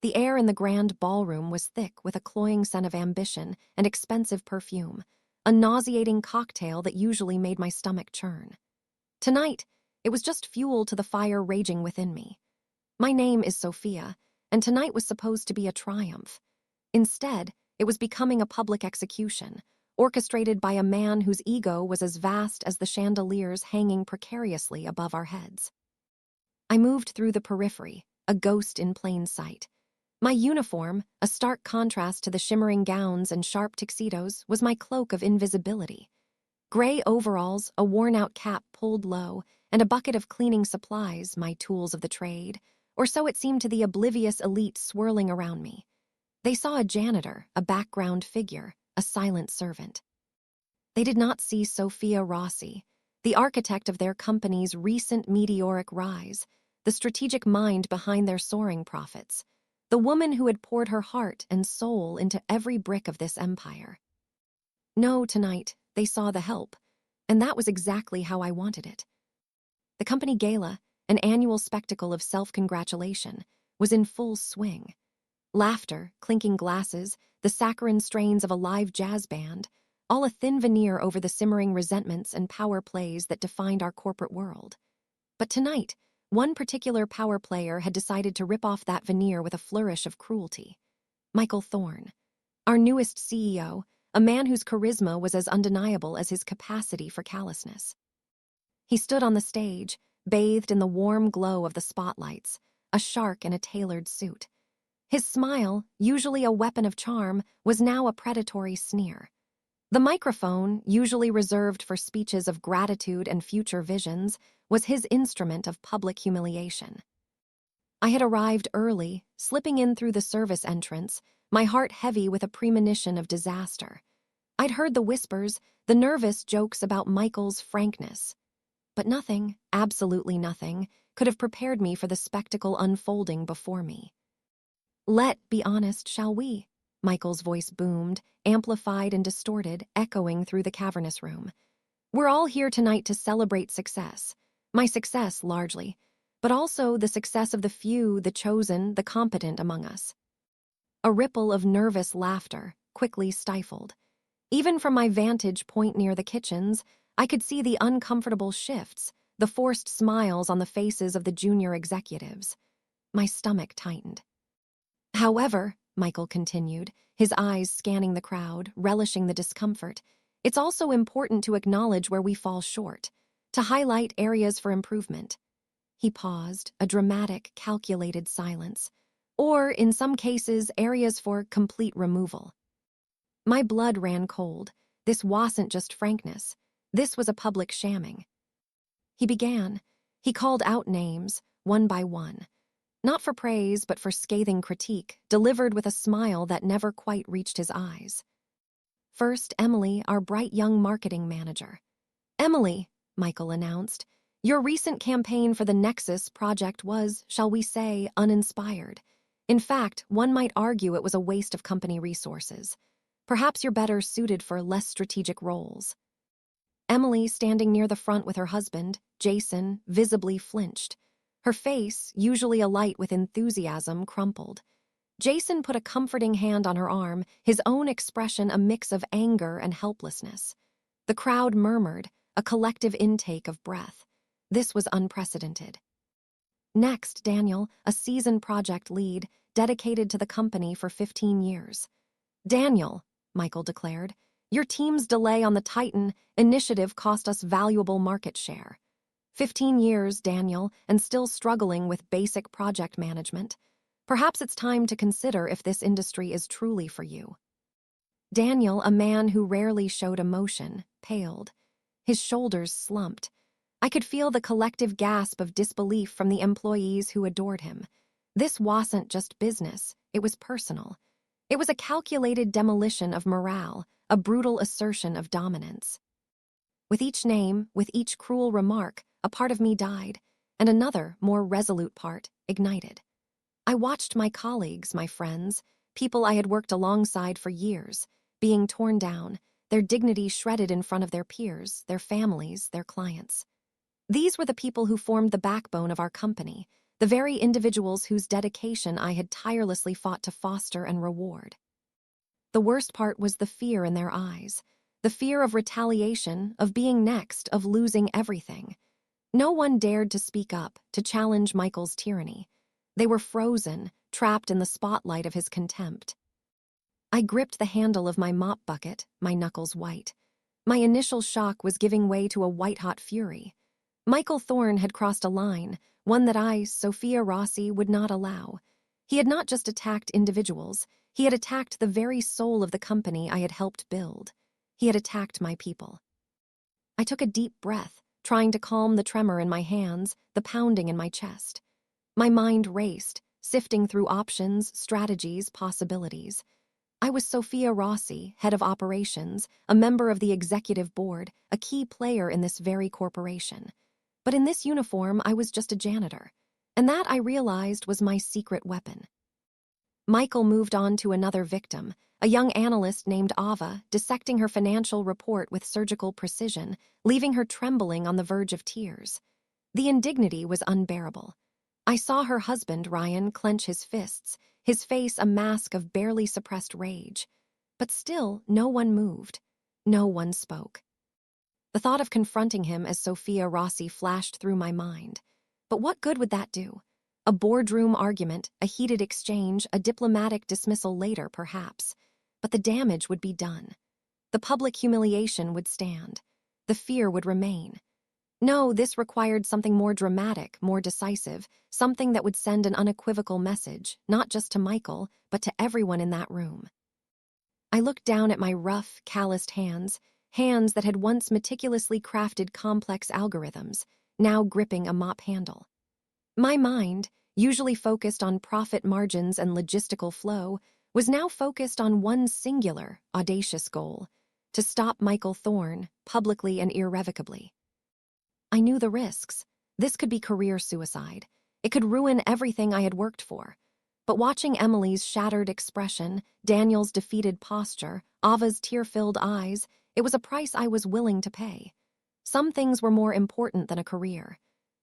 The air in the grand ballroom was thick with a cloying scent of ambition and expensive perfume, a nauseating cocktail that usually made my stomach churn. Tonight, it was just fuel to the fire raging within me. My name is Sophia, and tonight was supposed to be a triumph. Instead, it was becoming a public execution, orchestrated by a man whose ego was as vast as the chandeliers hanging precariously above our heads. I moved through the periphery, a ghost in plain sight. My uniform, a stark contrast to the shimmering gowns and sharp tuxedos, was my cloak of invisibility. Gray overalls, a worn-out cap pulled low, and a bucket of cleaning supplies, my tools of the trade, or so it seemed to the oblivious elite swirling around me. They saw a janitor, a background figure, a silent servant. They did not see Sophia Rossi, the architect of their company's recent meteoric rise, the strategic mind behind their soaring profits, the woman who had poured her heart and soul into every brick of this empire. No, tonight, they saw the help, and that was exactly how I wanted it. The company gala, an annual spectacle of self-congratulation, was in full swing. Laughter, clinking glasses, the saccharine strains of a live jazz band, all a thin veneer over the simmering resentments and power plays that defined our corporate world. But tonight, one particular power player had decided to rip off that veneer with a flourish of cruelty. Michael Thorne, our newest CEO, a man whose charisma was as undeniable as his capacity for callousness. He stood on the stage, bathed in the warm glow of the spotlights, a shark in a tailored suit. His smile, usually a weapon of charm, was now a predatory sneer. The microphone, usually reserved for speeches of gratitude and future visions, was his instrument of public humiliation. I had arrived early, slipping in through the service entrance, my heart heavy with a premonition of disaster. I'd heard the whispers, the nervous jokes about Michael's frankness. But nothing, absolutely nothing, could have prepared me for the spectacle unfolding before me. "Let be honest, shall we?" Michael's voice boomed, amplified and distorted, echoing through the cavernous room. "We're all here tonight to celebrate success. My success, largely, but also the success of the few, the chosen, the competent among us." A ripple of nervous laughter, quickly stifled. Even from my vantage point near the kitchens, I could see the uncomfortable shifts, the forced smiles on the faces of the junior executives. My stomach tightened. "However," Michael continued, his eyes scanning the crowd, relishing the discomfort, "it's also important to acknowledge where we fall short, to highlight areas for improvement." He paused, a dramatic, calculated silence. "Or, in some cases, areas for complete removal." My blood ran cold. This wasn't just frankness. This was a public shamming. He began. He called out names, one by one. Not for praise, but for scathing critique, delivered with a smile that never quite reached his eyes. First, Emily, our bright young marketing manager. "Emily," Michael announced, "your recent campaign for the Nexus project was, shall we say, uninspired. In fact, one might argue it was a waste of company resources. Perhaps you're better suited for less strategic roles." Emily, standing near the front with her husband, Jason, visibly flinched. Her face, usually alight with enthusiasm, crumpled. Jason put a comforting hand on her arm, his own expression a mix of anger and helplessness. The crowd murmured, a collective intake of breath. This was unprecedented. Next, Daniel, a seasoned project lead, dedicated to the company for 15 years. "Daniel," Michael declared, "your team's delay on the Titan initiative cost us valuable market share. 15 years, Daniel, and still struggling with basic project management. Perhaps it's time to consider if this industry is truly for you." Daniel, a man who rarely showed emotion, paled. His shoulders slumped. I could feel the collective gasp of disbelief from the employees who adored him. This wasn't just business, it was personal. It was a calculated demolition of morale, a brutal assertion of dominance. With each name, with each cruel remark, a part of me died, and another, more resolute part, ignited. I watched my colleagues, my friends, people I had worked alongside for years, being torn down, their dignity shredded in front of their peers, their families, their clients. These were the people who formed the backbone of our company, the very individuals whose dedication I had tirelessly fought to foster and reward. The worst part was the fear in their eyes, the fear of retaliation, of being next, of losing everything. No one dared to speak up, to challenge Michael's tyranny. They were frozen, trapped in the spotlight of his contempt. I gripped the handle of my mop bucket, my knuckles white. My initial shock was giving way to a white-hot fury. Michael Thorne had crossed a line, one that I, Sophia Rossi, would not allow. He had not just attacked individuals, he had attacked the very soul of the company I had helped build. He had attacked my people. I took a deep breath, trying to calm the tremor in my hands, the pounding in my chest. My mind raced, sifting through options, strategies, possibilities. I was Sophia Rossi, head of operations, a member of the executive board, a key player in this very corporation. But in this uniform, I was just a janitor. And that, I realized, was my secret weapon. Michael moved on to another victim, a young analyst named Ava, dissecting her financial report with surgical precision, leaving her trembling on the verge of tears. The indignity was unbearable. I saw her husband, Ryan, clench his fists, his face a mask of barely suppressed rage. But still, no one moved. No one spoke. The thought of confronting him as Sophia Rossi flashed through my mind. But what good would that do? A boardroom argument, a heated exchange, a diplomatic dismissal later, perhaps. But the damage would be done. The public humiliation would stand. The fear would remain. No, this required something more dramatic, more decisive, something that would send an unequivocal message, not just to Michael, but to everyone in that room. I looked down at my rough, calloused hands, hands that had once meticulously crafted complex algorithms, now gripping a mop handle. My mind, usually focused on profit margins and logistical flow, was now focused on one singular, audacious goal: to stop Michael Thorne, publicly and irrevocably. I knew the risks. This could be career suicide. It could ruin everything I had worked for. But watching Emily's shattered expression, Daniel's defeated posture, Ava's tear-filled eyes, it was a price I was willing to pay. Some things were more important than a career.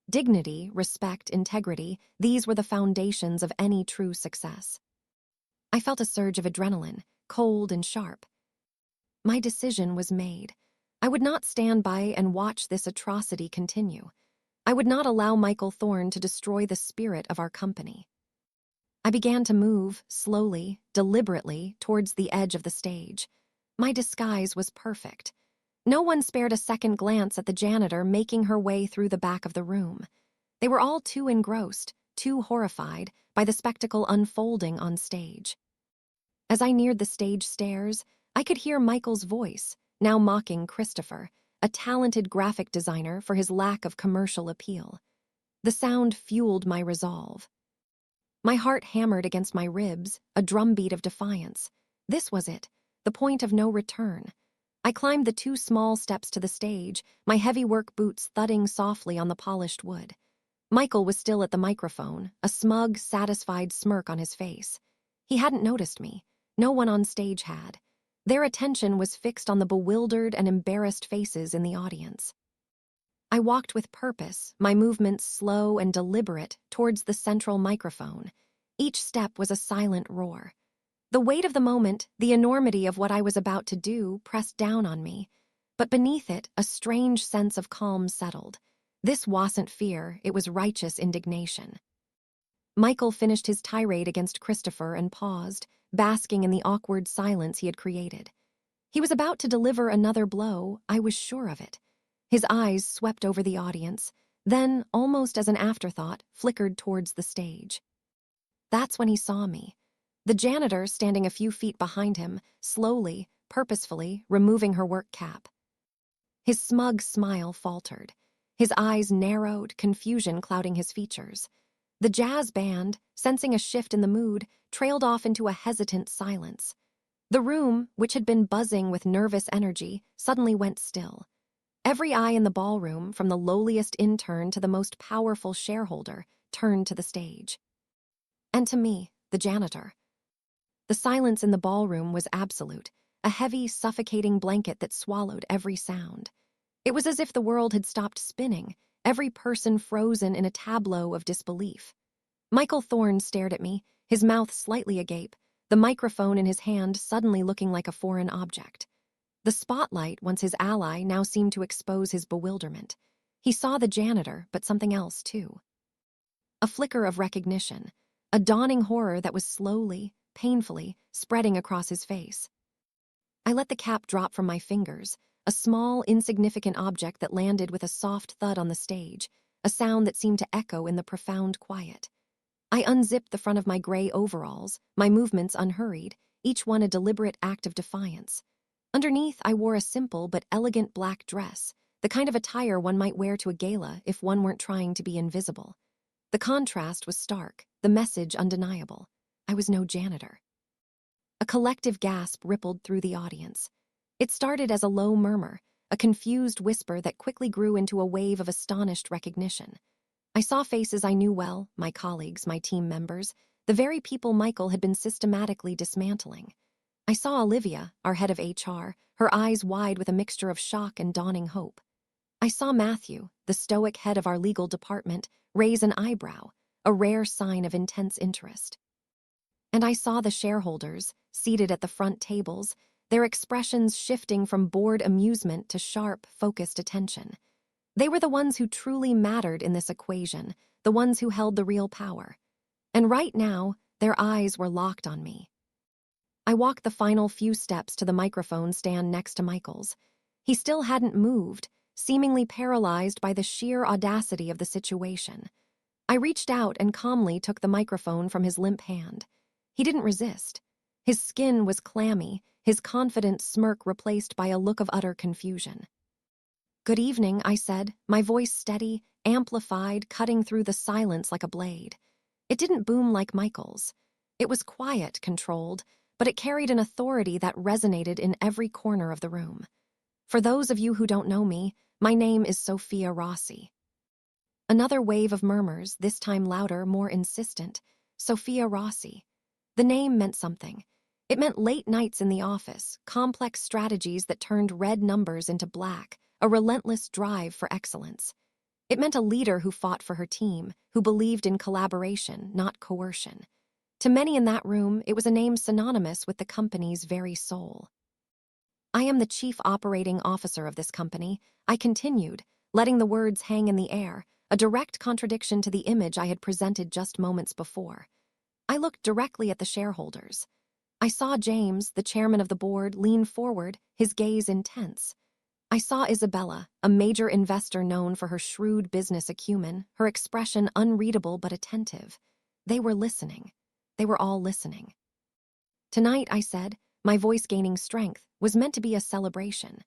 Dignity, respect, integrity, these were the foundations of any true success. I felt a surge of adrenaline, cold and sharp. My decision was made. I would not stand by and watch this atrocity continue. I would not allow Michael Thorne to destroy the spirit of our company. I began to move, slowly, deliberately, towards the edge of the stage. My disguise was perfect. No one spared a second glance at the janitor making her way through the back of the room. They were all too engrossed, too horrified by the spectacle unfolding on stage. As I neared the stage stairs, I could hear Michael's voice, now mocking Christopher, a talented graphic designer, for his lack of commercial appeal. The sound fueled my resolve. My heart hammered against my ribs, a drumbeat of defiance. This was it, the point of no return. I climbed the 2 small steps to the stage, my heavy work boots thudding softly on the polished wood. Michael was still at the microphone, a smug, satisfied smirk on his face. He hadn't noticed me. No one on stage had. Their attention was fixed on the bewildered and embarrassed faces in the audience. I walked with purpose, my movements slow and deliberate, towards the central microphone. Each step was a silent roar. The weight of the moment, the enormity of what I was about to do, pressed down on me. But beneath it, a strange sense of calm settled. This wasn't fear, it was righteous indignation. Michael finished his tirade against Christopher and paused, basking in the awkward silence he had created. He was about to deliver another blow, I was sure of it. His eyes swept over the audience, then, almost as an afterthought, flickered towards the stage. That's when he saw me. The janitor, standing a few feet behind him, slowly, purposefully, removing her work cap. His smug smile faltered. His eyes narrowed, confusion clouding his features. The jazz band, sensing a shift in the mood, trailed off into a hesitant silence. The room, which had been buzzing with nervous energy, suddenly went still. Every eye in the ballroom, from the lowliest intern to the most powerful shareholder, turned to the stage. And to me, the janitor. The silence in the ballroom was absolute, a heavy, suffocating blanket that swallowed every sound. It was as if the world had stopped spinning, every person frozen in a tableau of disbelief. Michael Thorne stared at me, his mouth slightly agape, the microphone in his hand suddenly looking like a foreign object. The spotlight, once his ally, now seemed to expose his bewilderment. He saw the janitor, but something else, too. A flicker of recognition, a dawning horror that was slowly, painfully, spreading across his face. I let the cap drop from my fingers, a small, insignificant object that landed with a soft thud on the stage, a sound that seemed to echo in the profound quiet. I unzipped the front of my gray overalls, my movements unhurried, each one a deliberate act of defiance. Underneath, I wore a simple but elegant black dress, the kind of attire one might wear to a gala if one weren't trying to be invisible. The contrast was stark, the message undeniable. I was no janitor. A collective gasp rippled through the audience. It started as a low murmur, a confused whisper that quickly grew into a wave of astonished recognition. I saw faces I knew well, my colleagues, my team members, the very people Michael had been systematically dismantling. I saw Olivia, our head of HR, her eyes wide with a mixture of shock and dawning hope. I saw Matthew, the stoic head of our legal department, raise an eyebrow, a rare sign of intense interest. And I saw the shareholders, seated at the front tables, their expressions shifting from bored amusement to sharp, focused attention. They were the ones who truly mattered in this equation, the ones who held the real power. And right now, their eyes were locked on me. I walked the final few steps to the microphone stand next to Michael's. He still hadn't moved, seemingly paralyzed by the sheer audacity of the situation. I reached out and calmly took the microphone from his limp hand. He didn't resist. His skin was clammy, his confident smirk replaced by a look of utter confusion. "Good evening," I said, my voice steady, amplified, cutting through the silence like a blade. It didn't boom like Michael's. It was quiet, controlled, but it carried an authority that resonated in every corner of the room. For those of you who don't know me, my name is Sophia Rossi. Another wave of murmurs, this time louder, more insistent. Sophia Rossi. The name meant something. It meant late nights in the office, complex strategies that turned red numbers into black, a relentless drive for excellence. It meant a leader who fought for her team, who believed in collaboration, not coercion. To many in that room, it was a name synonymous with the company's very soul. "I am the chief operating officer of this company," I continued, letting the words hang in the air, a direct contradiction to the image I had presented just moments before. I looked directly at the shareholders. I saw James, the chairman of the board, lean forward, his gaze intense. I saw Isabella, a major investor known for her shrewd business acumen, her expression unreadable but attentive. They were listening. They were all listening. Tonight, I said, my voice gaining strength, was meant to be a celebration.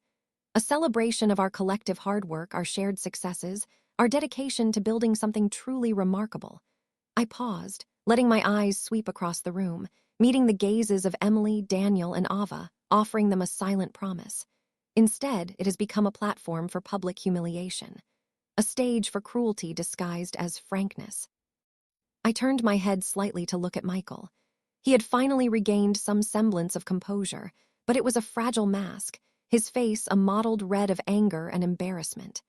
A celebration of our collective hard work, our shared successes, our dedication to building something truly remarkable. I paused, letting my eyes sweep across the room, meeting the gazes of Emily, Daniel, and Ava, offering them a silent promise. Instead, it has become a platform for public humiliation, a stage for cruelty disguised as frankness. I turned my head slightly to look at Michael. He had finally regained some semblance of composure, but it was a fragile mask, his face a mottled red of anger and embarrassment.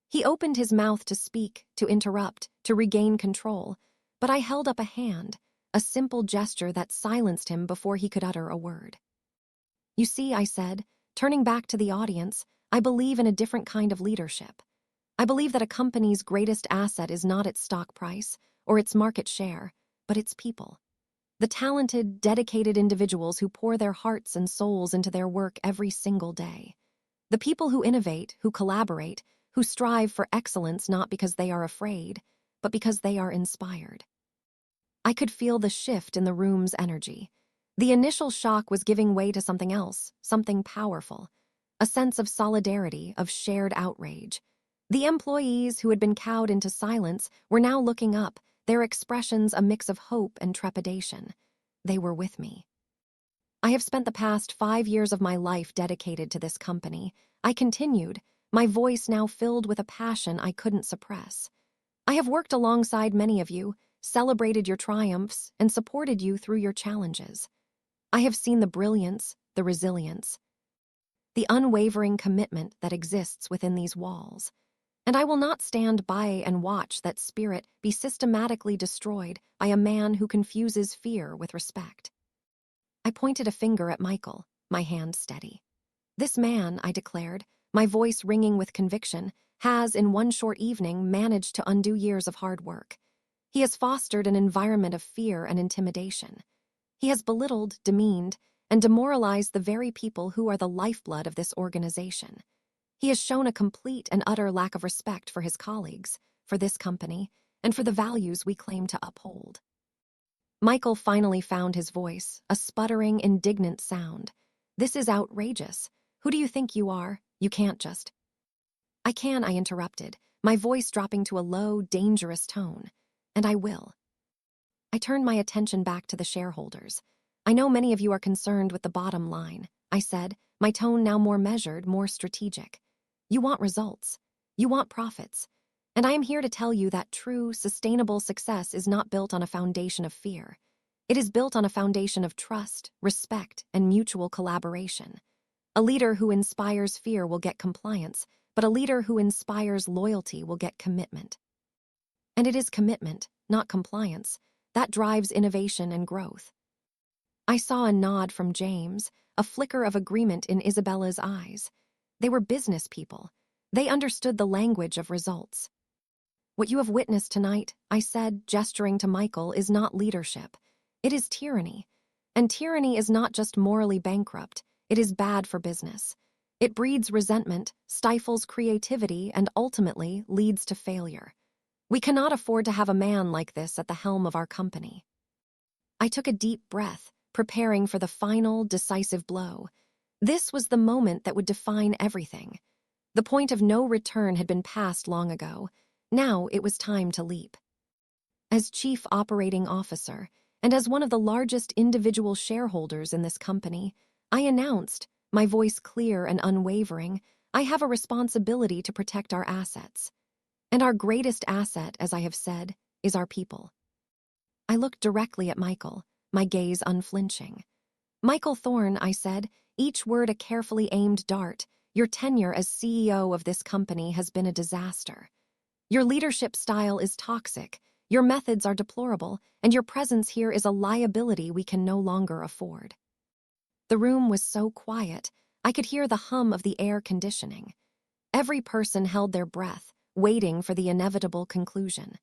He opened his mouth to speak, to interrupt, to regain control, but I held up a hand, a simple gesture that silenced him before he could utter a word. "You see," I said, turning back to the audience, "I believe in a different kind of leadership. I believe that a company's greatest asset is not its stock price or its market share, but its people. The talented, dedicated individuals who pour their hearts and souls into their work every single day. The people who innovate, who collaborate, who strive for excellence not because they are afraid, but because they are inspired." I could feel the shift in the room's energy. The initial shock was giving way to something else, something powerful, a sense of solidarity, of shared outrage. The employees who had been cowed into silence were now looking up, their expressions a mix of hope and trepidation. They were with me. "I have spent the past 5 years of my life dedicated to this company," I continued, my voice now filled with a passion I couldn't suppress. "I have worked alongside many of you, celebrated your triumphs, and supported you through your challenges. I have seen the brilliance, the resilience, the unwavering commitment that exists within these walls. And I will not stand by and watch that spirit be systematically destroyed by a man who confuses fear with respect. I pointed a finger at Michael, my hand steady. This man, I declared, my voice ringing with conviction, has, in one short evening, managed to undo years of hard work. He has fostered an environment of fear and intimidation. He has belittled, demeaned, and demoralized the very people who are the lifeblood of this organization. He has shown a complete and utter lack of respect for his colleagues, for this company, and for the values we claim to uphold. Michael finally found his voice, a sputtering, indignant sound. This is outrageous. Who do you think you are? You can't just... I can, I interrupted, my voice dropping to a low, dangerous tone. And I will. I turned my attention back to the shareholders. I know many of you are concerned with the bottom line, I said, my tone now more measured, more strategic. You want results. You want profits. And I am here to tell you that true, sustainable success is not built on a foundation of fear. It is built on a foundation of trust, respect, and mutual collaboration. A leader who inspires fear will get compliance, but a leader who inspires loyalty will get commitment. And it is commitment, not compliance, that drives innovation and growth. I saw a nod from James, a flicker of agreement in Isabella's eyes. They were business people. They understood the language of results. What you have witnessed tonight, I said, gesturing to Michael, is not leadership. It is tyranny. And tyranny is not just morally bankrupt, it is bad for business. It breeds resentment, stifles creativity, and ultimately leads to failure. We cannot afford to have a man like this at the helm of our company. I took a deep breath, preparing for the final, decisive blow. This was the moment that would define everything. The point of no return had been passed long ago. Now it was time to leap. As Chief Operating Officer, and as one of the largest individual shareholders in this company, I announced, my voice clear and unwavering, I have a responsibility to protect our assets. And our greatest asset, as I have said, is our people. I looked directly at Michael, my gaze unflinching. Michael Thorne, I said, each word a carefully aimed dart, your tenure as CEO of this company has been a disaster. Your leadership style is toxic, your methods are deplorable, and your presence here is a liability we can no longer afford. The room was so quiet, I could hear the hum of the air conditioning. Every person held their breath, waiting for the inevitable conclusion.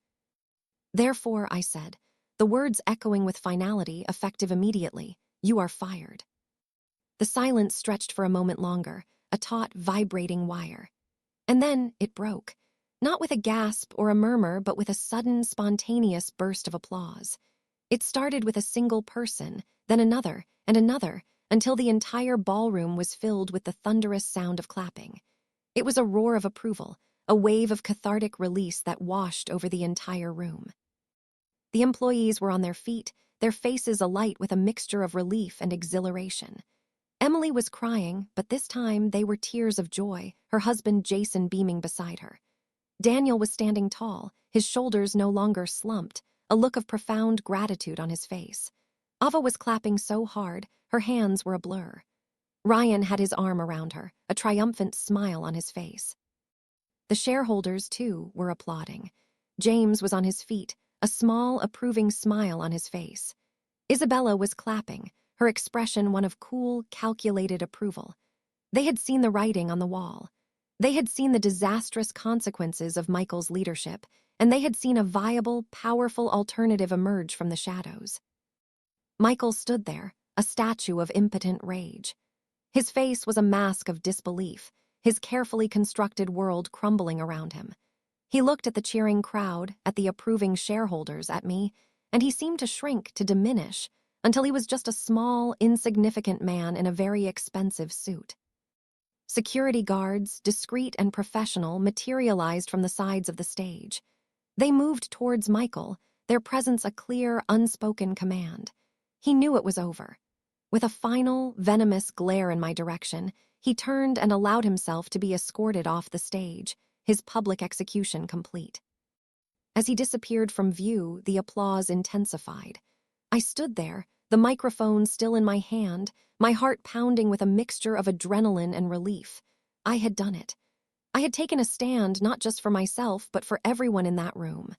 Therefore, I said, the words echoing with finality, effective immediately, you are fired. The silence stretched for a moment longer, a taut, vibrating wire. And then it broke, not with a gasp or a murmur, but with a sudden, spontaneous burst of applause. It started with a single person, then another, and another, until the entire ballroom was filled with the thunderous sound of clapping. It was a roar of approval, a wave of cathartic release that washed over the entire room. The employees were on their feet, their faces alight with a mixture of relief and exhilaration. Emily was crying, but this time they were tears of joy, her husband Jason beaming beside her. Daniel was standing tall, his shoulders no longer slumped, a look of profound gratitude on his face. Ava was clapping so hard, her hands were a blur. Ryan had his arm around her, a triumphant smile on his face. The shareholders, too, were applauding. James was on his feet, a small, approving smile on his face. Isabella was clapping, her expression one of cool, calculated approval. They had seen the writing on the wall. They had seen the disastrous consequences of Michael's leadership, and they had seen a viable, powerful alternative emerge from the shadows. Michael stood there, a statue of impotent rage. His face was a mask of disbelief, his carefully constructed world crumbling around him. He looked at the cheering crowd, at the approving shareholders, at me, and he seemed to shrink, to diminish, until he was just a small, insignificant man in a very expensive suit. Security guards, discreet and professional, materialized from the sides of the stage. They moved towards Michael, their presence a clear, unspoken command. He knew it was over. With a final, venomous glare in my direction, he turned and allowed himself to be escorted off the stage, his public execution complete. As he disappeared from view, the applause intensified. I stood there, the microphone still in my hand, my heart pounding with a mixture of adrenaline and relief. I had done it. I had taken a stand not just for myself, but for everyone in that room.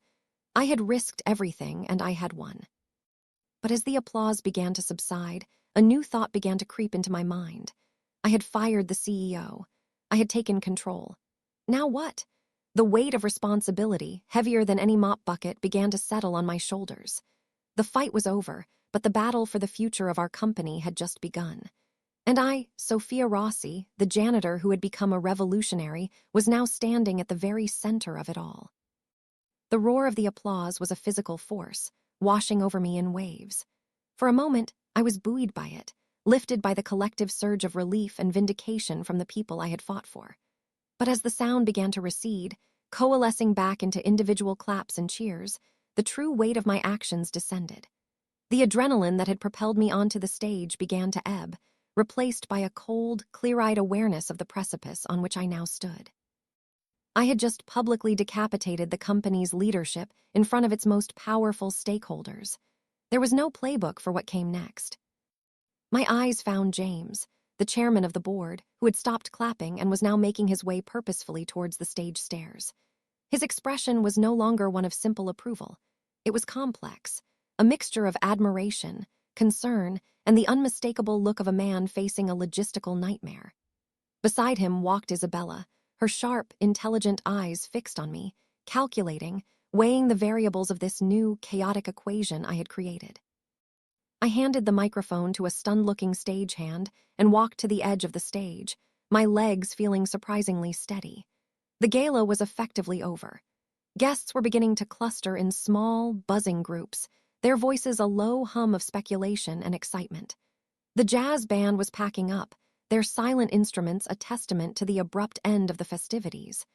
I had risked everything, and I had won. But as the applause began to subside, a new thought began to creep into my mind. I had fired the CEO. I had taken control. Now what? The weight of responsibility, heavier than any mop bucket, began to settle on my shoulders. The fight was over, but the battle for the future of our company had just begun. And I, Sophia Rossi, the janitor who had become a revolutionary, was now standing at the very center of it all. The roar of the applause was a physical force, washing over me in waves. For a moment, I was buoyed by it, lifted by the collective surge of relief and vindication from the people I had fought for. But as the sound began to recede, coalescing back into individual claps and cheers, the true weight of my actions descended. The adrenaline that had propelled me onto the stage began to ebb, replaced by a cold, clear-eyed awareness of the precipice on which I now stood. I had just publicly decapitated the company's leadership in front of its most powerful stakeholders. There was no playbook for what came next. My eyes found James, the chairman of the board, who had stopped clapping and was now making his way purposefully towards the stage stairs. His expression was no longer one of simple approval. It was complex, a mixture of admiration, concern, and the unmistakable look of a man facing a logistical nightmare. Beside him walked Isabella, her sharp, intelligent eyes fixed on me, calculating, weighing the variables of this new, chaotic equation I had created. I handed the microphone to a stunned-looking stagehand and walked to the edge of the stage, my legs feeling surprisingly steady. The gala was effectively over. Guests were beginning to cluster in small, buzzing groups, their voices a low hum of speculation and excitement. The jazz band was packing up, their silent instruments a testament to the abrupt end of the festivities.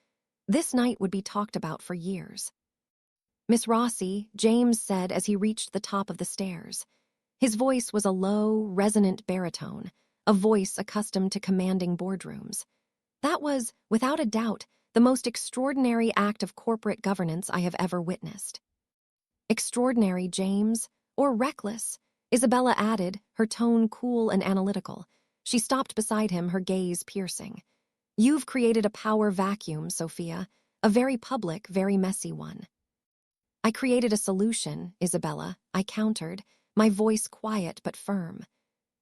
This night would be talked about for years. "Miss Rossi," James said as he reached the top of the stairs. His voice was a low, resonant baritone, a voice accustomed to commanding boardrooms. That was, without a doubt, the most extraordinary act of corporate governance I have ever witnessed. "Extraordinary, James, or reckless," Isabella added, her tone cool and analytical. She stopped beside him, her gaze piercing. "You've created a power vacuum, Sophia, a very public, very messy one." "I created a solution, Isabella," I countered, my voice quiet but firm.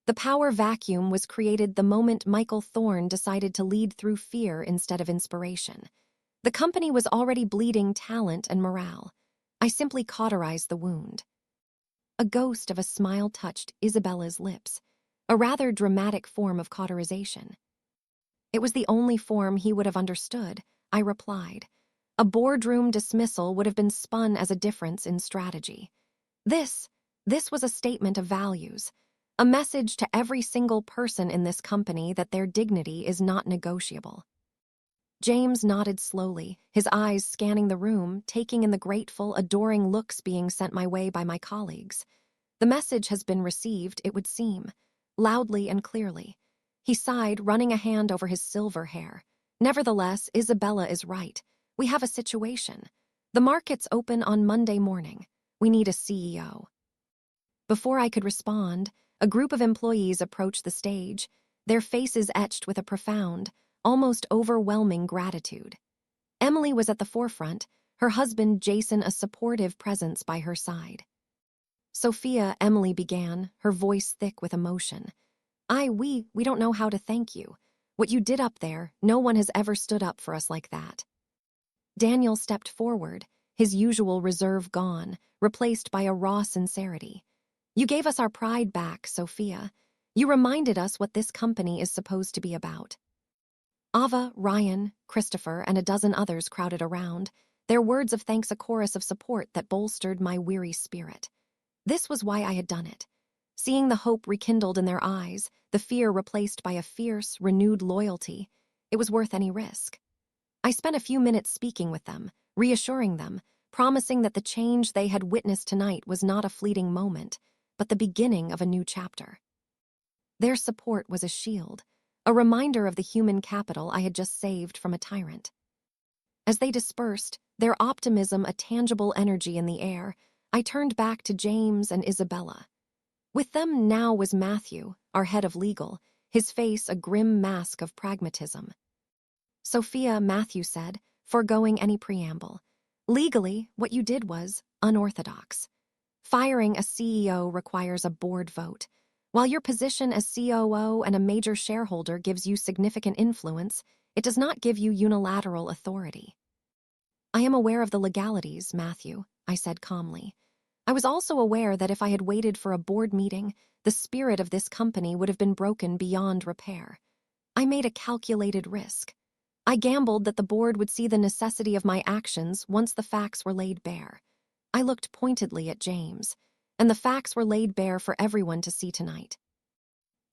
"The power vacuum was created the moment Michael Thorne decided to lead through fear instead of inspiration. The company was already bleeding talent and morale. I simply cauterized the wound." A ghost of a smile touched Isabella's lips, a rather dramatic form of cauterization. "It was the only form he would have understood," I replied. "A boardroom dismissal would have been spun as a difference in strategy. This was a statement of values, a message to every single person in this company that their dignity is not negotiable." James nodded slowly, his eyes scanning the room, taking in the grateful, adoring looks being sent my way by my colleagues. "The message has been received, it would seem, loudly and clearly." He sighed, running a hand over his silver hair. "Nevertheless, Isabella is right. We have a situation. The markets open on Monday morning. We need a CEO." Before I could respond, a group of employees approached the stage, their faces etched with a profound, almost overwhelming gratitude. Emily was at the forefront, her husband Jason a supportive presence by her side. "Sophia," Emily began, her voice thick with emotion. We don't know how to thank you. What you did up there, no one has ever stood up for us like that." Daniel stepped forward, his usual reserve gone, replaced by a raw sincerity. "You gave us our pride back, Sophia. You reminded us what this company is supposed to be about." Ava, Ryan, Christopher, and a dozen others crowded around, their words of thanks a chorus of support that bolstered my weary spirit. This was why I had done it. Seeing the hope rekindled in their eyes, the fear replaced by a fierce, renewed loyalty, it was worth any risk. I spent a few minutes speaking with them, reassuring them, promising that the change they had witnessed tonight was not a fleeting moment, but the beginning of a new chapter. Their support was a shield, a reminder of the human capital I had just saved from a tyrant. As they dispersed, their optimism a tangible energy in the air, I turned back to James and Isabella. With them now was Matthew, our head of legal, his face a grim mask of pragmatism. Sophia, Matthew said, foregoing any preamble. Legally, what you did was unorthodox. Firing a CEO requires a board vote. While your position as COO and a major shareholder gives you significant influence, it does not give you unilateral authority. I am aware of the legalities, Matthew, I said calmly. I was also aware that if I had waited for a board meeting, the spirit of this company would have been broken beyond repair. I made a calculated risk. I gambled that the board would see the necessity of my actions once the facts were laid bare. I looked pointedly at James, and the facts were laid bare for everyone to see tonight.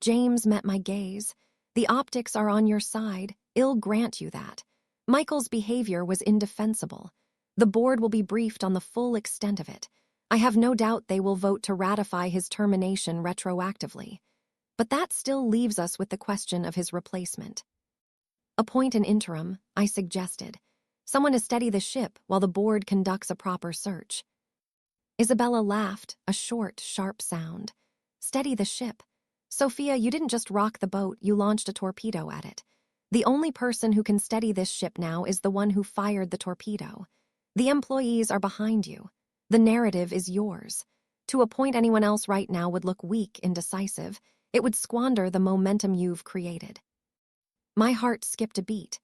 James met my gaze. The optics are on your side, I'll grant you that. Michael's behavior was indefensible. The board will be briefed on the full extent of it. I have no doubt they will vote to ratify his termination retroactively. But that still leaves us with the question of his replacement. Appoint an interim, I suggested. Someone to steady the ship while the board conducts a proper search. Isabella laughed, a short, sharp sound. Steady the ship. Sophia, you didn't just rock the boat, you launched a torpedo at it. The only person who can steady this ship now is the one who fired the torpedo. The employees are behind you. The narrative is yours. To appoint anyone else right now would look weak, indecisive. It would squander the momentum you've created. My heart skipped a beat.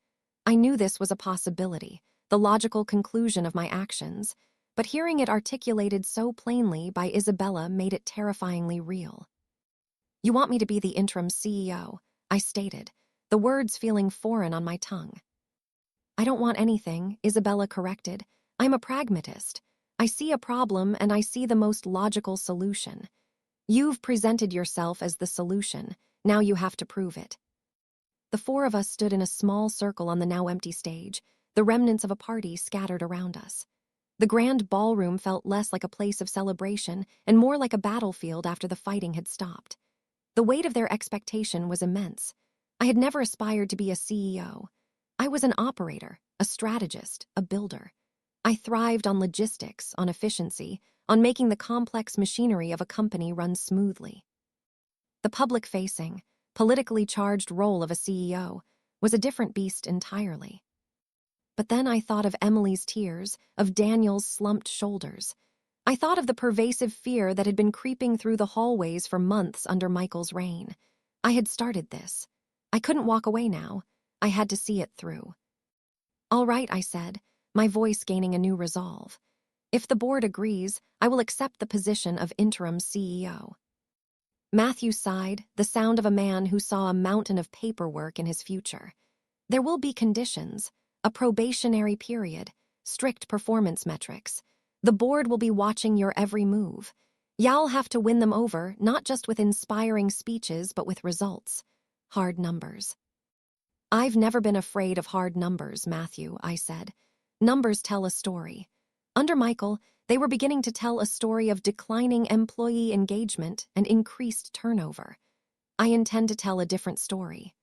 I knew this was a possibility, the logical conclusion of my actions, but hearing it articulated so plainly by Isabella made it terrifyingly real. You want me to be the interim CEO, I stated, the words feeling foreign on my tongue. I don't want anything, Isabella corrected. I'm a pragmatist. I see a problem and I see the most logical solution. You've presented yourself as the solution. Now you have to prove it. The four of us stood in a small circle on the now empty stage, the remnants of a party scattered around us. The grand ballroom felt less like a place of celebration and more like a battlefield after the fighting had stopped. The weight of their expectation was immense. I had never aspired to be a CEO. I was an operator, a strategist, a builder. I thrived on logistics, on efficiency, on making the complex machinery of a company run smoothly. The public-facing, politically charged role of a CEO was a different beast entirely. But then I thought of Emily's tears, of Daniel's slumped shoulders. I thought of the pervasive fear that had been creeping through the hallways for months under Michael's reign. I had started this. I couldn't walk away now. I had to see it through. All right, I said, my voice gaining a new resolve. If the board agrees, I will accept the position of interim CEO. Matthew sighed, the sound of a man who saw a mountain of paperwork in his future. There will be conditions, a probationary period, strict performance metrics. The board will be watching your every move. You'll have to win them over, not just with inspiring speeches, but with results. Hard numbers. I've never been afraid of hard numbers, Matthew, I said. Numbers tell a story. Under Michael, they were beginning to tell a story of declining employee engagement and increased turnover. I intend to tell a different story.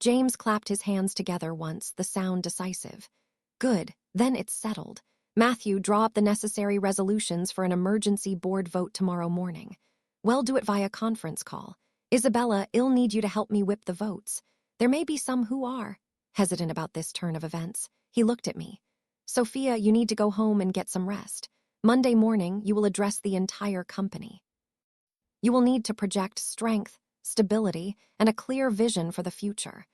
James clapped his hands together once, the sound decisive. Good, then it's settled. Matthew, draw up the necessary resolutions for an emergency board vote tomorrow morning. Well, do it via conference call. Isabella, I'll need you to help me whip the votes. There may be some who are hesitant about this turn of events. He looked at me. Sophia, you need to go home and get some rest. Monday morning, you will address the entire company. You will need to project strength, stability, and a clear vision for the future.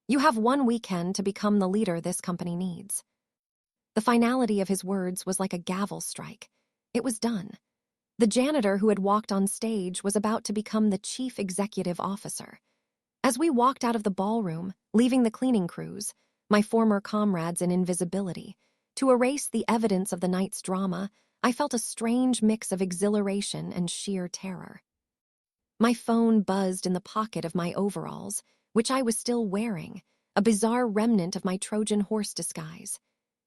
You have one weekend to become the leader this company needs. The finality of his words was like a gavel strike. It was done. The janitor who had walked on stage was about to become the chief executive officer. As we walked out of the ballroom, leaving the cleaning crews, my former comrades in invisibility, to erase the evidence of the night's drama, I felt a strange mix of exhilaration and sheer terror. My phone buzzed in the pocket of my overalls, which I was still wearing, a bizarre remnant of my Trojan horse disguise.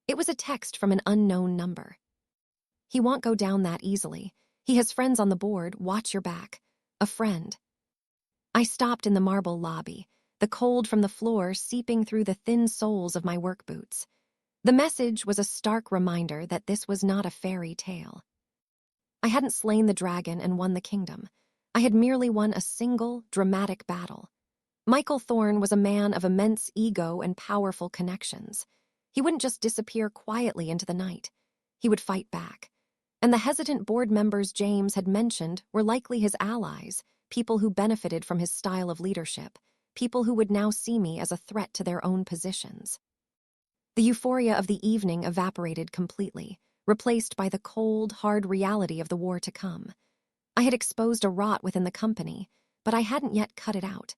It was a text from an unknown number. He won't go down that easily. He has friends on the board, watch your back. A friend. I stopped in the marble lobby, the cold from the floor seeping through the thin soles of my work boots. The message was a stark reminder that this was not a fairy tale. I hadn't slain the dragon and won the kingdom. I had merely won a single, dramatic battle. Michael Thorne was a man of immense ego and powerful connections. He wouldn't just disappear quietly into the night. He would fight back. And the hesitant board members James had mentioned were likely his allies, people who benefited from his style of leadership, people who would now see me as a threat to their own positions. The euphoria of the evening evaporated completely, replaced by the cold, hard reality of the war to come. I had exposed a rot within the company, but I hadn't yet cut it out.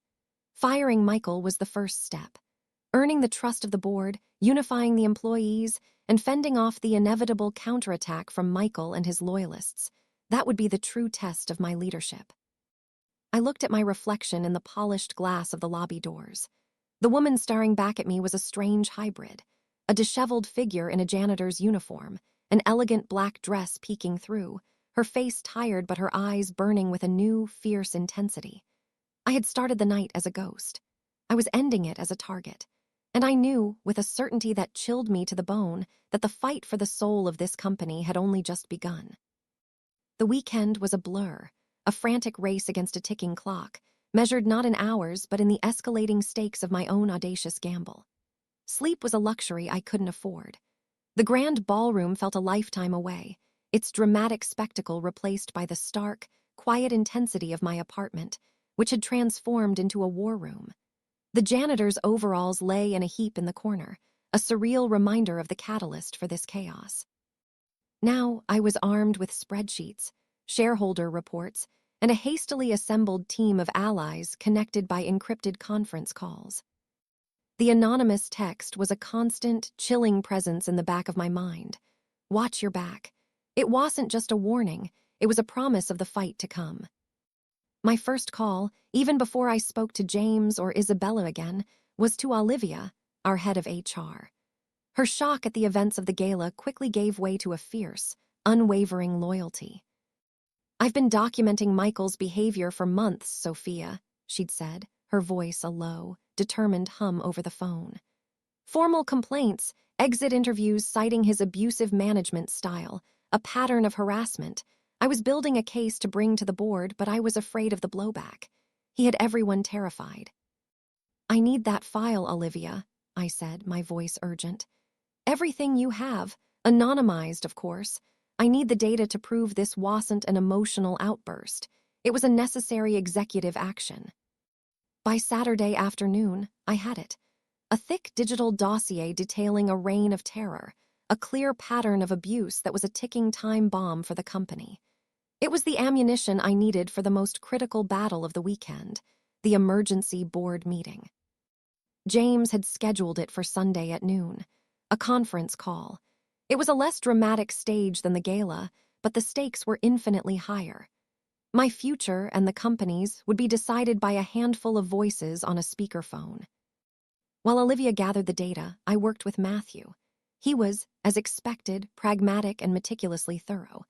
Firing Michael was the first step. Earning the trust of the board, unifying the employees, and fending off the inevitable counterattack from Michael and his loyalists, that would be the true test of my leadership. I looked at my reflection in the polished glass of the lobby doors. The woman staring back at me was a strange hybrid, a disheveled figure in a janitor's uniform, an elegant black dress peeking through, her face tired but her eyes burning with a new, fierce intensity. I had started the night as a ghost. I was ending it as a target. And I knew, with a certainty that chilled me to the bone, that the fight for the soul of this company had only just begun. The weekend was a blur, a frantic race against a ticking clock, measured not in hours but in the escalating stakes of my own audacious gamble. Sleep was a luxury I couldn't afford. The grand ballroom felt a lifetime away, its dramatic spectacle replaced by the stark, quiet intensity of my apartment, which had transformed into a war room. The janitor's overalls lay in a heap in the corner, a surreal reminder of the catalyst for this chaos. Now I was armed with spreadsheets, shareholder reports, and a hastily assembled team of allies connected by encrypted conference calls. The anonymous text was a constant, chilling presence in the back of my mind. Watch your back. It wasn't just a warning, it was a promise of the fight to come. My first call, even before I spoke to James or Isabella again, was to Olivia, our head of HR. Her shock at the events of the gala quickly gave way to a fierce, unwavering loyalty. "I've been documenting Michael's behavior for months, Sophia," she'd said, her voice a low, determined hum over the phone. "Formal complaints, exit interviews citing his abusive management style, a pattern of harassment. I was building a case to bring to the board, but I was afraid of the blowback. He had everyone terrified." "I need that file, Olivia," I said, my voice urgent. "Everything you have, anonymized, of course. I need the data to prove this wasn't an emotional outburst. It was a necessary executive action." By Saturday afternoon, I had it. A thick digital dossier detailing a reign of terror, a clear pattern of abuse that was a ticking time bomb for the company. It was the ammunition I needed for the most critical battle of the weekend, the emergency board meeting. James had scheduled it for Sunday at noon, a conference call. It was a less dramatic stage than the gala, but the stakes were infinitely higher. My future and the company's would be decided by a handful of voices on a speakerphone. While Olivia gathered the data, I worked with Matthew. He was, as expected, pragmatic and meticulously thorough.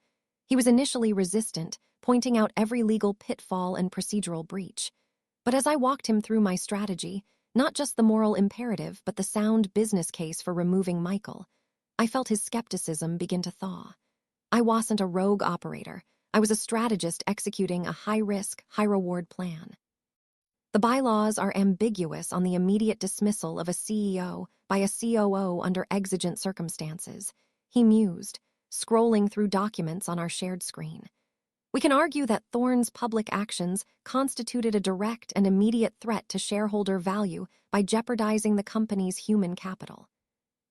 He was initially resistant, pointing out every legal pitfall and procedural breach. But as I walked him through my strategy, not just the moral imperative but the sound business case for removing Michael, I felt his skepticism begin to thaw. I wasn't a rogue operator. I was a strategist executing a high-risk, high-reward plan. "The bylaws are ambiguous on the immediate dismissal of a CEO by a COO under exigent circumstances," he mused, scrolling through documents on our shared screen. "We can argue that Thorne's public actions constituted a direct and immediate threat to shareholder value by jeopardizing the company's human capital.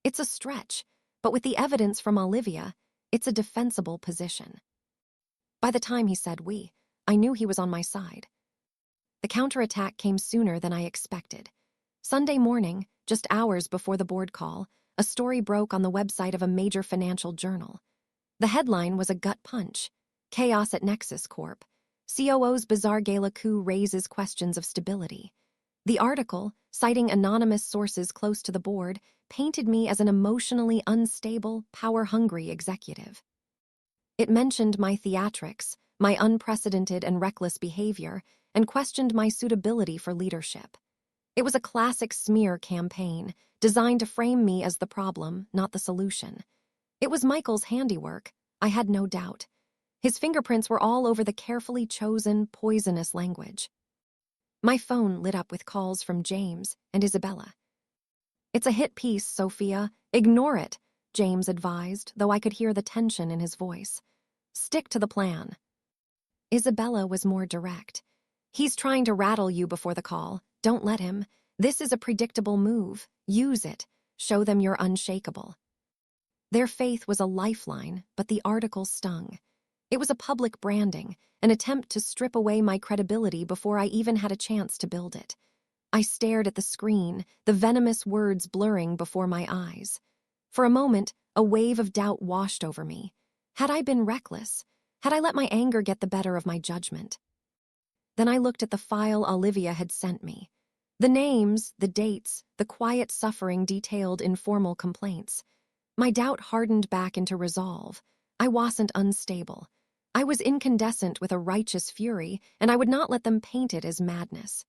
It's a stretch, but with the evidence from Olivia, it's a defensible position." By the time he said "we," I knew he was on my side. The counterattack came sooner than I expected. Sunday morning, just hours before the board call, a story broke on the website of a major financial journal. The headline was a gut punch: "Chaos at Nexus Corp. COO's bizarre gala coup raises questions of stability." The article, citing anonymous sources close to the board, painted me as an emotionally unstable, power-hungry executive. It mentioned my theatrics, my unprecedented and reckless behavior, and questioned my suitability for leadership. It was a classic smear campaign, designed to frame me as the problem, not the solution. It was Michael's handiwork, I had no doubt. His fingerprints were all over the carefully chosen, poisonous language. My phone lit up with calls from James and Isabella. "It's a hit piece, Sophia. Ignore it," James advised, though I could hear the tension in his voice. "Stick to the plan." Isabella was more direct. "He's trying to rattle you before the call. Don't let him. This is a predictable move. Use it. Show them you're unshakable." Their faith was a lifeline, but the article stung. It was a public branding, an attempt to strip away my credibility before I even had a chance to build it. I stared at the screen, the venomous words blurring before my eyes. For a moment, a wave of doubt washed over me. Had I been reckless? Had I let my anger get the better of my judgment? Then I looked at the file Olivia had sent me. The names, the dates, the quiet suffering detailed in formal complaints. My doubt hardened back into resolve. I wasn't unstable. I was incandescent with a righteous fury, and I would not let them paint it as madness.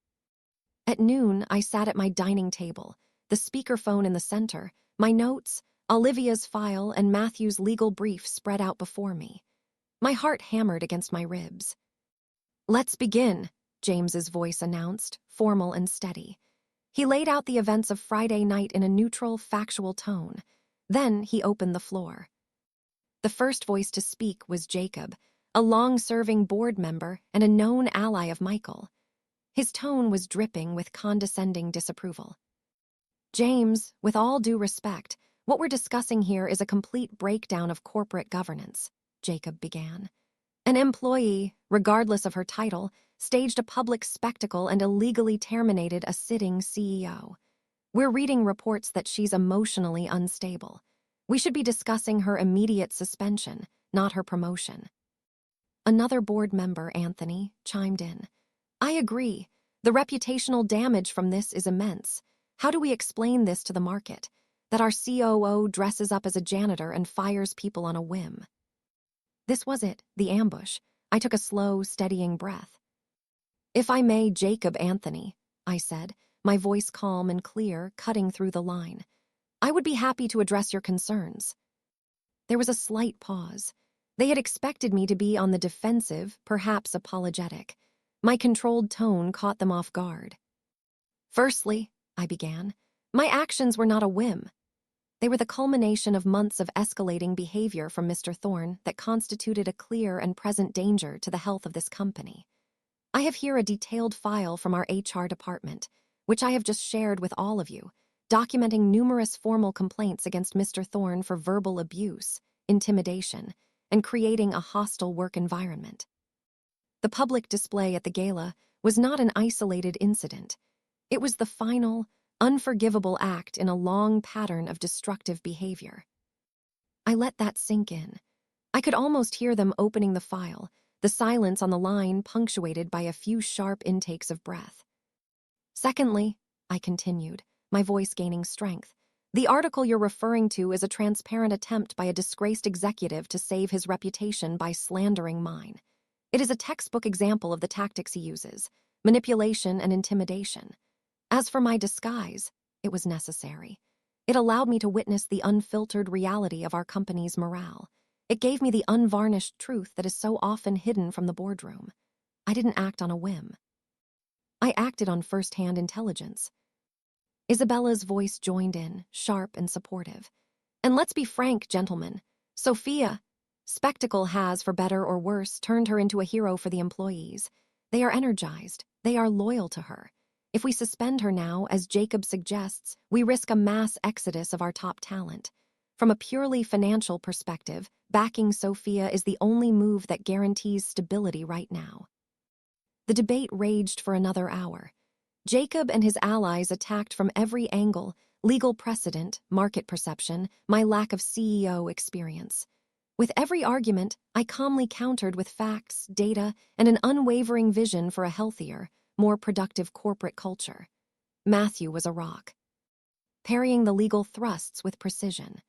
At noon, I sat at my dining table, the speakerphone in the center, my notes, Olivia's file, and Matthew's legal brief spread out before me. My heart hammered against my ribs. "Let's begin," James's voice announced, formal and steady. He laid out the events of Friday night in a neutral, factual tone. Then he opened the floor. The first voice to speak was Jacob, a long-serving board member and a known ally of Michael. His tone was dripping with condescending disapproval. "James, with all due respect, what we're discussing here is a complete breakdown of corporate governance," Jacob began. "An employee, regardless of her title, staged a public spectacle and illegally terminated a sitting CEO. We're reading reports that she's emotionally unstable. We should be discussing her immediate suspension, not her promotion." Another board member, Anthony, chimed in. "I agree. The reputational damage from this is immense. How do we explain this to the market? That our COO dresses up as a janitor and fires people on a whim?" This was it, the ambush. I took a slow, steadying breath. "If I may, Jacob Anthony," I said, my voice calm and clear, cutting through the line. "I would be happy to address your concerns." There was a slight pause. They had expected me to be on the defensive, perhaps apologetic. My controlled tone caught them off guard. "Firstly," I began, "my actions were not a whim. They were the culmination of months of escalating behavior from Mr. Thorne that constituted a clear and present danger to the health of this company. I have here a detailed file from our HR department, which I have just shared with all of you, documenting numerous formal complaints against Mr. Thorne for verbal abuse, intimidation, and creating a hostile work environment. The public display at the gala was not an isolated incident. It was the final, unforgivable act in a long pattern of destructive behavior. I let that sink in. I could almost hear them opening the file, the silence on the line punctuated by a few sharp intakes of breath. "Secondly," I continued, my voice gaining strength, "the article you're referring to is a transparent attempt by a disgraced executive to save his reputation by slandering mine. It is a textbook example of the tactics he uses, manipulation and intimidation. As for my disguise, it was necessary. It allowed me to witness the unfiltered reality of our company's morale. It gave me the unvarnished truth that is so often hidden from the boardroom. I didn't act on a whim. I acted on first-hand intelligence." Isabella's voice joined in, sharp and supportive. "And let's be frank, gentlemen. Sophia, spectacle has, for better or worse, turned her into a hero for the employees. They are energized. They are loyal to her. If we suspend her now, as Jacob suggests, we risk a mass exodus of our top talent. From a purely financial perspective, backing Sophia is the only move that guarantees stability right now." The debate raged for another hour. Jacob and his allies attacked from every angle: legal precedent, market perception, my lack of CEO experience. With every argument, I calmly countered with facts, data, and an unwavering vision for a healthier, more productive corporate culture. Matthew was a rock, parrying the legal thrusts with precision.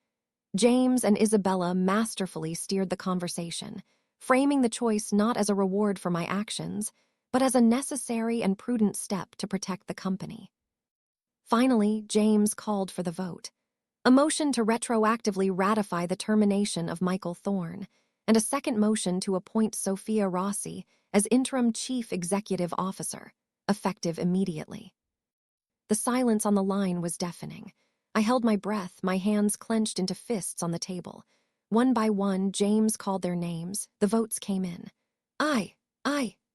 James and Isabella masterfully steered the conversation, framing the choice not as a reward for my actions, but as a necessary and prudent step to protect the company. Finally, James called for the vote. A motion to retroactively ratify the termination of Michael Thorne, and a second motion to appoint Sophia Rossi as interim chief executive officer. effective immediately. The silence on the line was deafening. I held my breath, my hands clenched into fists on the table. One by one, James called their names. The votes came in. Aye,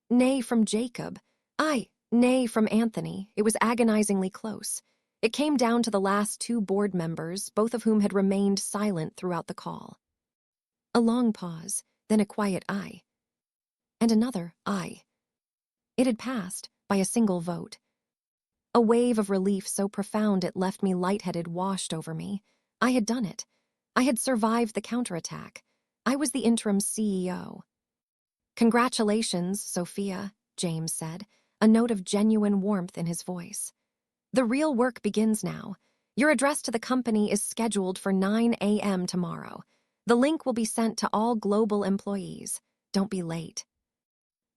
nay from Jacob. Aye, nay from Anthony. It was agonizingly close. It came down to the last two board members, both of whom had remained silent throughout the call. A long pause, then a quiet aye. And another aye. It had passed, by a single vote. A wave of relief so profound it left me lightheaded washed over me. I had done it. I had survived the counterattack. I was the interim CEO. Congratulations, Sophia, James said, a note of genuine warmth in his voice. The real work begins now. Your address to the company is scheduled for 9 a.m. tomorrow. The link will be sent to all global employees. Don't be late.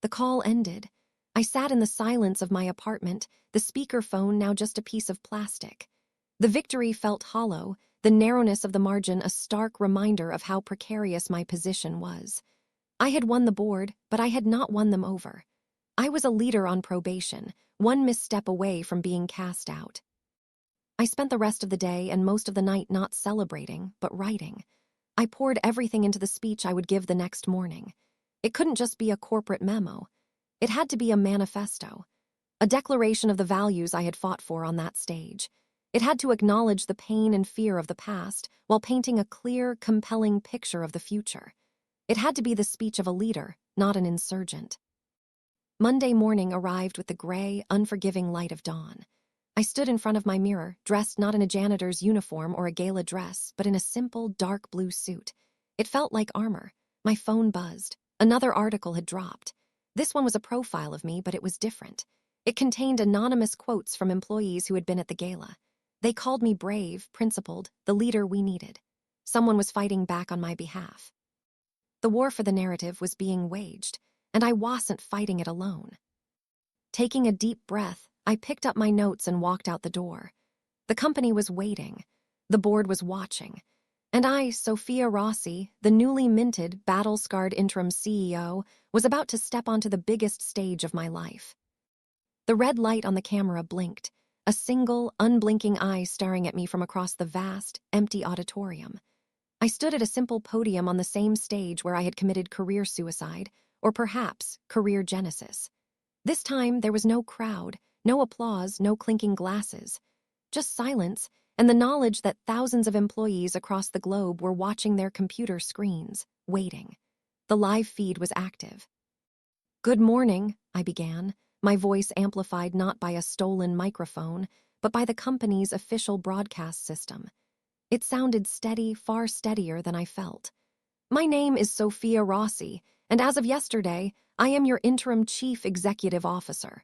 The call ended. I sat in the silence of my apartment, the speakerphone now just a piece of plastic. The victory felt hollow, the narrowness of the margin a stark reminder of how precarious my position was. I had won the board, but I had not won them over. I was a leader on probation, one misstep away from being cast out. I spent the rest of the day and most of the night not celebrating, but writing. I poured everything into the speech I would give the next morning. It couldn't just be a corporate memo. It had to be a manifesto, a declaration of the values I had fought for on that stage. It had to acknowledge the pain and fear of the past while painting a clear, compelling picture of the future. It had to be the speech of a leader, not an insurgent. Monday morning arrived with the gray, unforgiving light of dawn. I stood in front of my mirror, dressed not in a janitor's uniform or a gala dress, but in a simple, dark blue suit. It felt like armor. My phone buzzed. Another article had dropped. This one was a profile of me, but it was different. It contained anonymous quotes from employees who had been at the gala. They called me brave, principled, the leader we needed. Someone was fighting back on my behalf. The war for the narrative was being waged, and I wasn't fighting it alone. Taking a deep breath, I picked up my notes and walked out the door. The company was waiting. The board was watching. And I, Sophia Rossi, the newly minted, battle-scarred interim CEO, was about to step onto the biggest stage of my life. The red light on the camera blinked, a single, unblinking eye staring at me from across the vast, empty auditorium. I stood at a simple podium on the same stage where I had committed career suicide, or perhaps career genesis. This time, there was no crowd, no applause, no clinking glasses. Just silence, and the knowledge that thousands of employees across the globe were watching their computer screens, waiting. The live feed was active. Good morning, I began, my voice amplified not by a stolen microphone, but by the company's official broadcast system. It sounded steady, far steadier than I felt. My name is Sophia Rossi, and as of yesterday, I am your interim chief executive officer.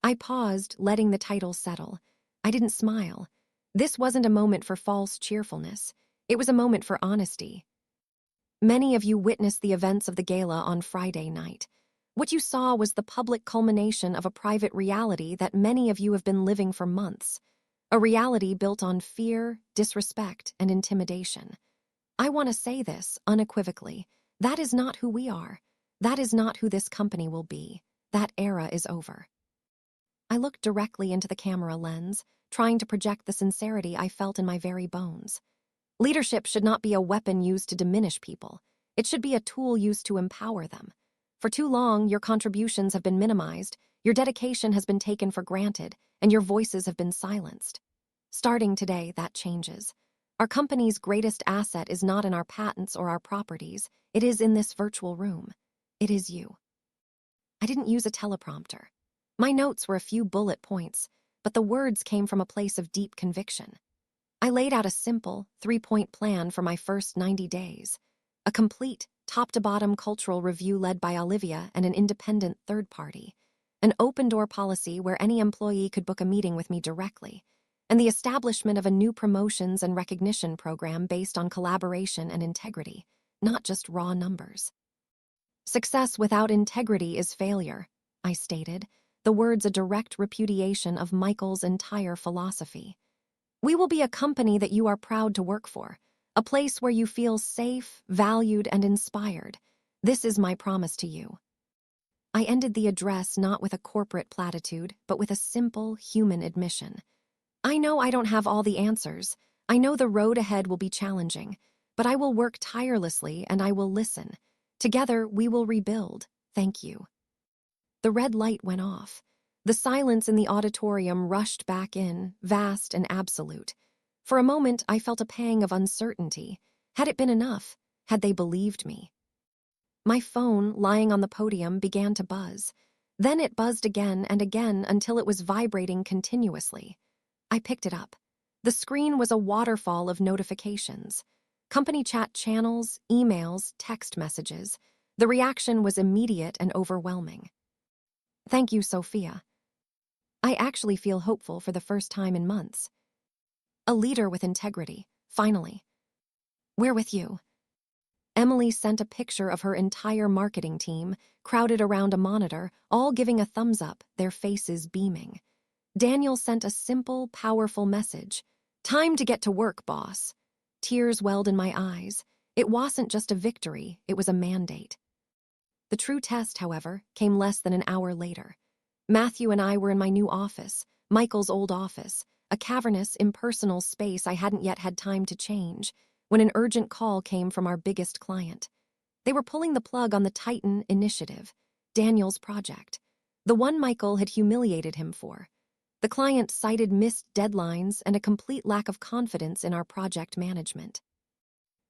I paused, letting the title settle. I didn't smile. This wasn't a moment for false cheerfulness. It was a moment for honesty. Many of you witnessed the events of the gala on Friday night. What you saw was the public culmination of a private reality that many of you have been living for months. A reality built on fear, disrespect, and intimidation. I want to say this unequivocally. That is not who we are. That is not who this company will be. That era is over. I looked directly into the camera lens, trying to project the sincerity I felt in my very bones. Leadership should not be a weapon used to diminish people. It should be a tool used to empower them. For too long, your contributions have been minimized, your dedication has been taken for granted, and your voices have been silenced. Starting today, that changes. Our company's greatest asset is not in our patents or our properties. It is in this virtual room. It is you. I didn't use a teleprompter. My notes were a few bullet points, but the words came from a place of deep conviction. I laid out a simple, 3-point plan for my first 90 days. A complete, top-to-bottom cultural review led by Olivia and an independent third party. An open-door policy where any employee could book a meeting with me directly. And the establishment of a new promotions and recognition program based on collaboration and integrity, not just raw numbers. Success without integrity is failure, I stated, the words a direct repudiation of Michael's entire philosophy. We will be a company that you are proud to work for, a place where you feel safe, valued, and inspired. This is my promise to you. I ended the address not with a corporate platitude, but with a simple human admission. I know I don't have all the answers. I know the road ahead will be challenging, but I will work tirelessly and I will listen. Together, we will rebuild. Thank you. The red light went off. The silence in the auditorium rushed back in, vast and absolute. For a moment, I felt a pang of uncertainty. Had it been enough? Had they believed me? My phone, lying on the podium, began to buzz. Then it buzzed again and again until it was vibrating continuously. I picked it up. The screen was a waterfall of notifications. Company chat channels, emails, text messages. The reaction was immediate and overwhelming. Thank you, Sophia. I actually feel hopeful for the first time in months. A leader with integrity, finally. We're with you. Emily sent a picture of her entire marketing team, crowded around a monitor, all giving a thumbs up, their faces beaming. Daniel sent a simple, powerful message. Time to get to work, boss. Tears welled in my eyes. It wasn't just a victory, it was a mandate. The true test, however, came less than an hour later. Matthew and I were in my new office, Michael's old office, a cavernous, impersonal space I hadn't yet had time to change, when an urgent call came from our biggest client. They were pulling the plug on the Titan initiative, Daniel's project, the one Michael had humiliated him for. The client cited missed deadlines and a complete lack of confidence in our project management.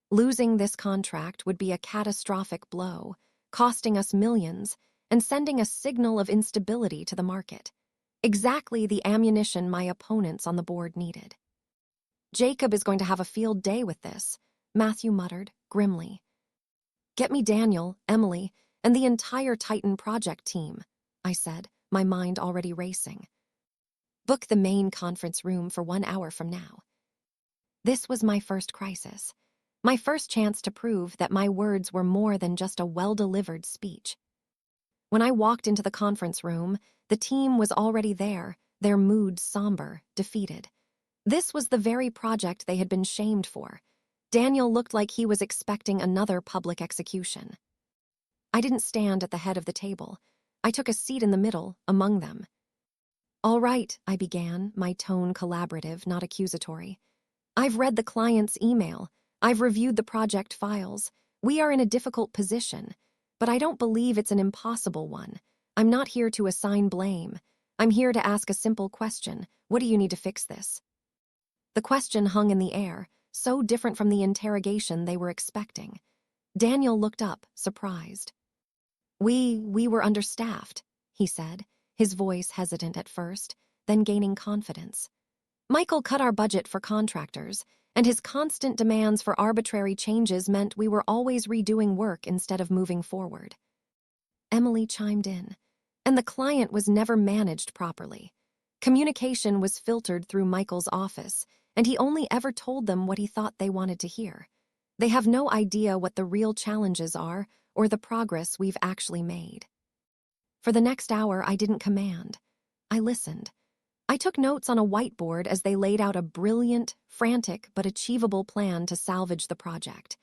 Losing this contract would be a catastrophic blow, costing us millions and sending a signal of instability to the market. Exactly the ammunition my opponents on the board needed. Jacob is going to have a field day with this, Matthew muttered, grimly. Get me Daniel, Emily, and the entire Titan project team, I said, my mind already racing. Book the main conference room for 1 hour from now. This was my first crisis, my first chance to prove that my words were more than just a well-delivered speech. When I walked into the conference room, the team was already there, their mood somber, defeated. This was the very project they had been shamed for. Daniel looked like he was expecting another public execution. I didn't stand at the head of the table. I took a seat in the middle, among them. All right, I began, my tone collaborative, not accusatory. I've read the client's email. I've reviewed the project files. We are in a difficult position, but I don't believe it's an impossible one. I'm not here to assign blame. I'm here to ask a simple question. What do you need to fix this? The question hung in the air, so different from the interrogation they were expecting. Daniel looked up, surprised. We were understaffed, he said, his voice hesitant at first, then gaining confidence. Michael cut our budget for contractors, and his constant demands for arbitrary changes meant we were always redoing work instead of moving forward. Emily chimed in, and the client was never managed properly. Communication was filtered through Michael's office, and he only ever told them what he thought they wanted to hear. They have no idea what the real challenges are or the progress we've actually made. For the next hour, I didn't command. I listened. I took notes on a whiteboard as they laid out a brilliant, frantic, but achievable plan to salvage the project.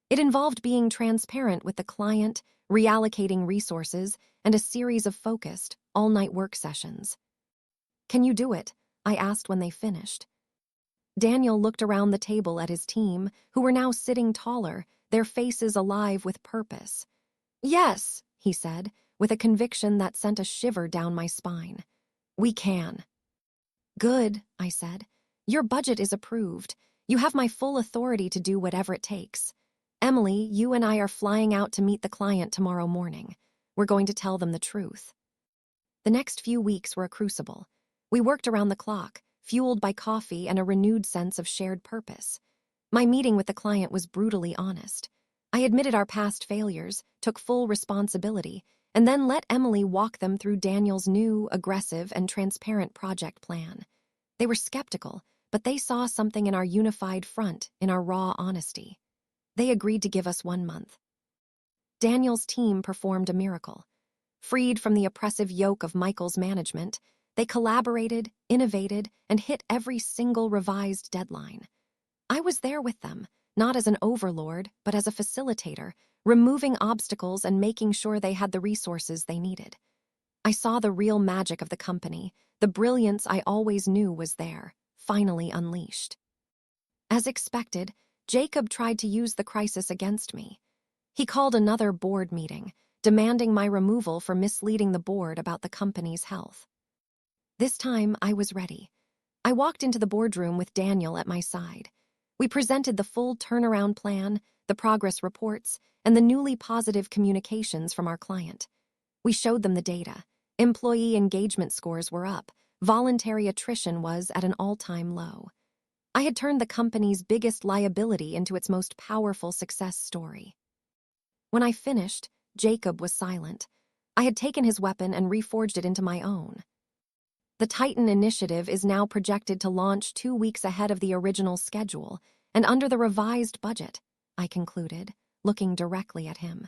It involved being transparent with the client, reallocating resources, and a series of focused, all-night work sessions. Can you do it? I asked when they finished. Daniel looked around the table at his team, who were now sitting taller, their faces alive with purpose. Yes, he said, with a conviction that sent a shiver down my spine. We can. Good, I said. Your budget is approved. You have my full authority to do whatever it takes. Emily, you and I are flying out to meet the client tomorrow morning. We're going to tell them the truth. The next few weeks were a crucible. We worked around the clock, fueled by coffee and a renewed sense of shared purpose. My meeting with the client was brutally honest. I admitted our past failures, took full responsibility, and then let Emily walk them through Daniel's new, aggressive, and transparent project plan. They were skeptical, but they saw something in our unified front, in our raw honesty. They agreed to give us 1 month. Daniel's team performed a miracle. Freed from the oppressive yoke of Michael's management, they collaborated, innovated, and hit every single revised deadline. I was there with them, not as an overlord, but as a facilitator, removing obstacles and making sure they had the resources they needed. I saw the real magic of the company, the brilliance I always knew was there, finally unleashed. As expected, Jacob tried to use the crisis against me. He called another board meeting, demanding my removal for misleading the board about the company's health. This time, I was ready. I walked into the boardroom with Daniel at my side. We presented the full turnaround plan, the progress reports, and the newly positive communications from our client. We showed them the data. Employee engagement scores were up. Voluntary attrition was at an all-time low. I had turned the company's biggest liability into its most powerful success story. When I finished, Jacob was silent. I had taken his weapon and reforged it into my own. The Titan initiative is now projected to launch 2 weeks ahead of the original schedule and under the revised budget, I concluded, looking directly at him.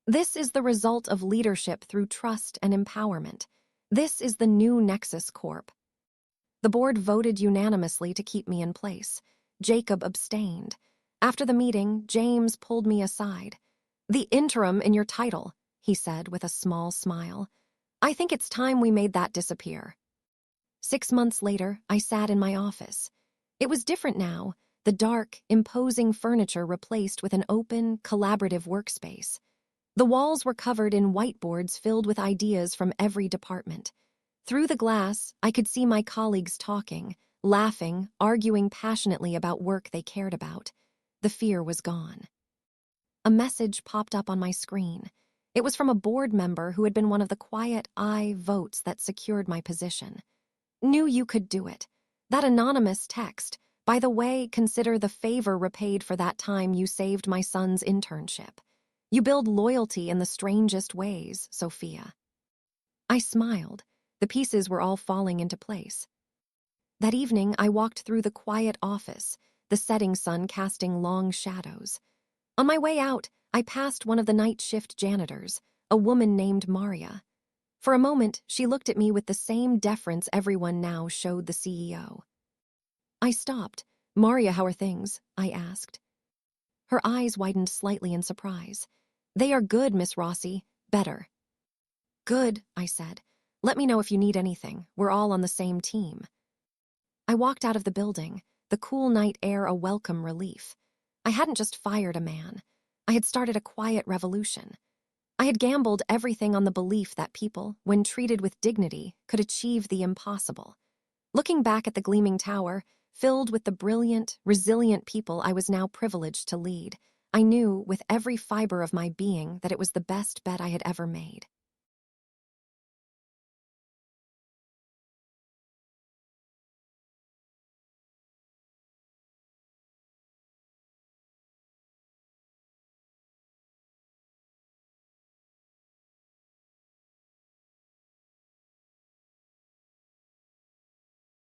This is the result of leadership through trust and empowerment. This is the new Nexus Corp. The board voted unanimously to keep me in place. Jacob abstained. After the meeting, James pulled me aside. "The interim in your title," he said with a small smile. "I think it's time we made that disappear." 6 months later, I sat in my office. It was different now, the dark, imposing furniture replaced with an open, collaborative workspace. The walls were covered in whiteboards filled with ideas from every department. Through the glass, I could see my colleagues talking, laughing, arguing passionately about work they cared about. The fear was gone. A message popped up on my screen. It was from a board member who had been one of the quiet aye votes that secured my position. "Knew you could do it." That anonymous text, "By the way, consider the favor repaid for that time you saved my son's internship. You build loyalty in the strangest ways, Sophia." I smiled. The pieces were all falling into place. That evening, I walked through the quiet office, the setting sun casting long shadows. On my way out, I passed one of the night shift janitors, a woman named Maria. For a moment, she looked at me with the same deference everyone now showed the CEO. I stopped. "Maria, how are things?" I asked. Her eyes widened slightly in surprise. "They are good, Miss Rossi. Better." "Good," I said. "Let me know if you need anything. We're all on the same team." I walked out of the building, the cool night air a welcome relief. I hadn't just fired a man. I had started a quiet revolution. I had gambled everything on the belief that people, when treated with dignity, could achieve the impossible. Looking back at the gleaming tower, filled with the brilliant, resilient people I was now privileged to lead, I knew with every fiber of my being that it was the best bet I had ever made.